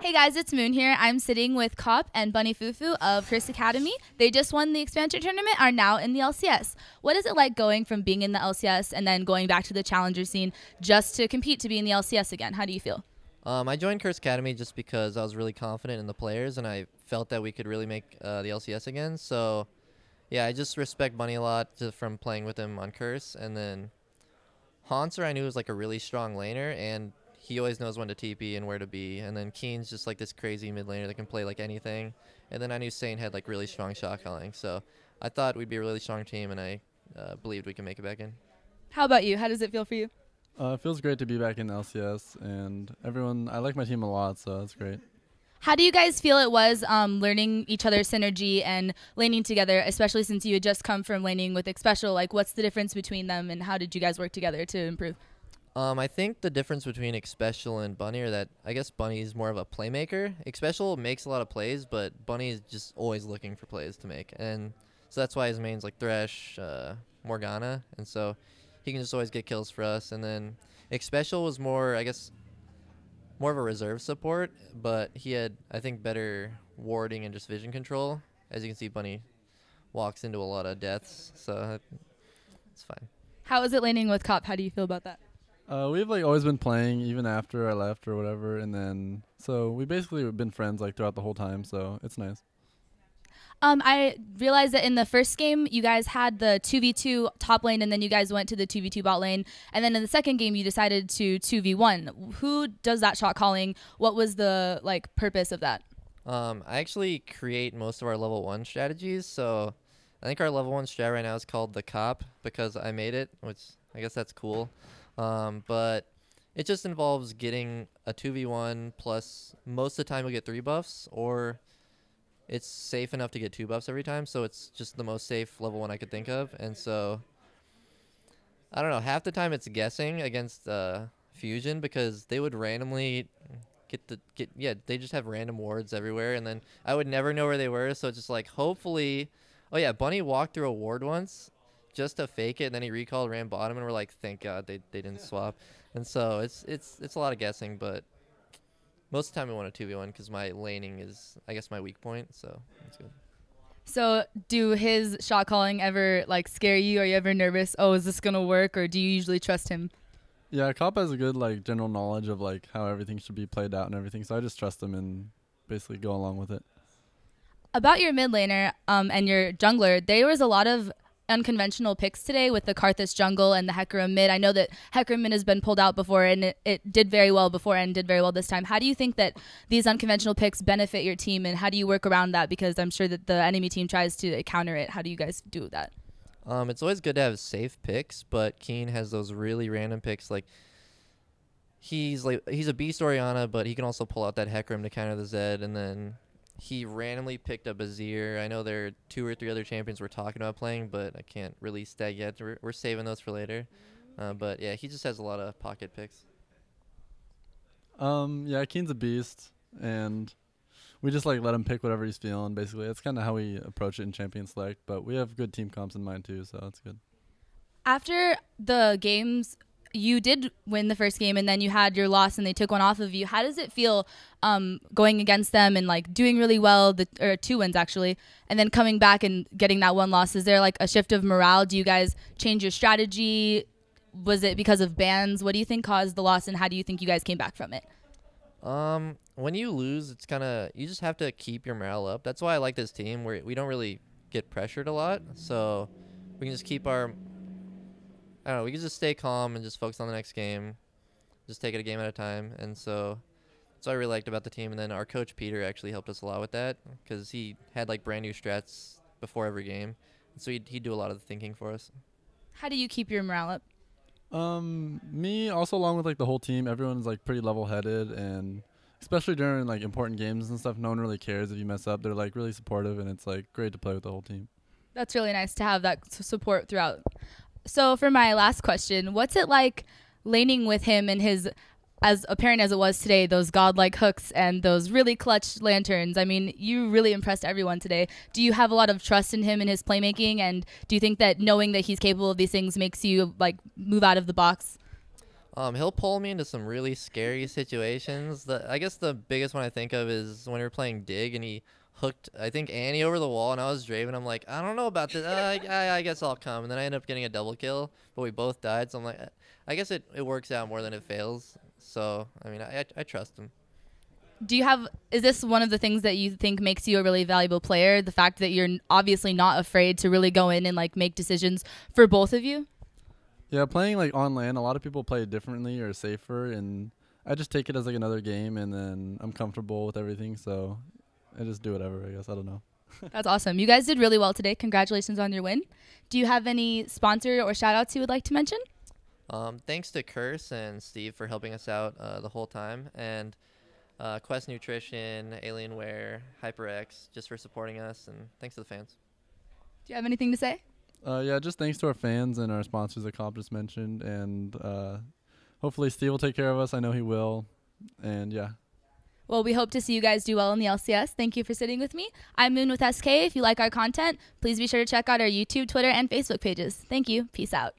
Hey guys, it's Moon here. I'm sitting with Cop and BunnyFuFu of Curse Academy. They just won the expansion tournament, are now in the LCS. What is it like going from being in the LCS and then going back to the challenger scene just to compete to be in the LCS again? How do you feel? I joined Curse Academy just because I was really confident in the players and I felt that we could really make the LCS again. So, yeah, I just respect Bunny a lot from playing with him on Curse. And then Hanser I knew was like a really strong laner, and he always knows when to TP and where to be. And then Keen's just like this crazy mid laner that can play like anything. And then I knew Sane had like really strong shot calling. So I thought we'd be a really strong team, and I believed we could make it back in. How about you? How does it feel for you? It feels great to be back in LCS, and I like my team a lot, so that's great. How do you guys feel it was learning each other's synergy and laning together, especially since you had just come from laning with Xpecial? Like, what's the difference between them, and how did you guys work together to improve? I think the difference between Xpecial and Bunny are that I guess Bunny is more of a playmaker. Xpecial makes a lot of plays, but Bunny is just always looking for plays to make. And so that's why his main's like Thresh, Morgana, and so he can just always get kills for us. And then Xpecial was more, I guess, more of a reserve support, but he had, I think, better warding and just vision control. As you can see, Bunny walks into a lot of deaths, so it's fine. How is it laning with Cop? How do you feel about that? We've like always been playing even after I left or whatever, and then so we basically have been friends like throughout the whole time, so it's nice. I realized that in the first game, you guys had the 2v2 top lane, and then you guys went to the 2v2 bot lane. And then in the second game, you decided to 2v1. Who does that shot calling? What was the purpose of that? I actually create most of our level 1 strategies, so I think our level 1 strat right now is called the Cop because I made it, which I guess that's cool. But it just involves getting a 2v1 plus most of the time you'll get 3 buffs, or it's safe enough to get 2 buffs every time, so it's just the most safe level 1 I could think of. And so I don't know, half the time it's guessing against Fusion because they would randomly they just have random wards everywhere, and then I would never know where they were, so it's just like hopefully. Oh yeah, Bunny walked through a ward once just to fake it, and then he recalled, ran bottom, and we're like, thank God they didn't swap. And so it's a lot of guessing, but most of the time we want a 2v1 because my laning is, I guess, my weak point, so that's good. So do his shot calling ever scare you? Are you ever nervous? Oh, is this gonna work? Or do you usually trust him? Yeah, Cop has a good general knowledge of how everything should be played out and everything, so I just trust him and basically go along with it. About your mid laner and your jungler, there was a lot of unconventional picks today with the Karthus jungle and the Hecarim mid. I know that Hecarim mid has been pulled out before, and it did very well before and did very well this time. How do you think that these unconventional picks benefit your team, and how do you work around that? Because I'm sure that the enemy team tries to counter it. How do you guys do that? It's always good to have safe picks, but Keen has those really random picks. He's a beast Orianna, but he can also pull out that Hecarim to counter the Zed, and then he randomly picked up Azir. I know there are 2 or 3 other champions we're talking about playing, but I can't release that yet. We're saving those for later. But yeah, he just has a lot of pocket picks. Yeah, Keen's a beast, and we just let him pick whatever he's feeling. Basically, that's kind of how we approach it in Champion Select. But we have good team comps in mind too, so that's good. After the games, you did win the first game, and then you had your loss, and they took one off of you. How does it feel going against them and doing really well, or 2 wins actually, and then coming back and getting that 1 loss? Is there a shift of morale? Do you guys change your strategy? Was it because of bans? What do you think caused the loss, and how do you think you guys came back from it? When you lose, it's you just have to keep your morale up. That's why I like this team, where we don't really get pressured a lot, so we can just keep our, I don't know, we can just stay calm and just focus on the next game, just take it a game at a time. And so that's what I really liked about the team. And then our coach Peter actually helped us a lot with that because he had brand new strats before every game, and so he'd do a lot of the thinking for us. How do you keep your morale up? Me also, along with the whole team, everyone's pretty level-headed, and especially during important games and stuff, no one really cares if you mess up. They're really supportive, and it's great to play with the whole team. That's really nice to have that support throughout. So for my last question, what's it like laning with him and his, as apparent as it was today, those godlike hooks and those really clutch lanterns? I mean, you really impressed everyone today. Do you have a lot of trust in him and his playmaking, and do you think that knowing that he's capable of these things makes you move out of the box? He'll pull me into some really scary situations. I guess the biggest one I think of is when we were playing Dig and he hooked, I think, Annie over the wall, and I was Draven. I'm like, I don't know about this. I guess I'll come. And then I end up getting a double kill, but we both died. So I'm like, I guess it works out more than it fails. So, I mean, I trust him. Is this one of the things that you think makes you a really valuable player? The fact that you're obviously not afraid to really go in and like make decisions for both of you? Yeah, playing like on LAN, a lot of people play it differently or safer, and I just take it as like another game, and then I'm comfortable with everything, so I just do whatever, I guess. I don't know. That's awesome. You guys did really well today. Congratulations on your win. Do you have any sponsor or shout outs you would like to mention? Thanks to Curse and Steve for helping us out the whole time, and Quest Nutrition, Alienware, HyperX, just for supporting us, and thanks to the fans. Do you have anything to say? Yeah, just thanks to our fans and our sponsors that Cobb just mentioned, and hopefully Steve will take care of us. I know he will, and yeah. Well, we hope to see you guys do well in the LCS. Thank you for sitting with me. I'm Moon with SK. If you like our content, please be sure to check out our YouTube, Twitter, and Facebook pages. Thank you. Peace out.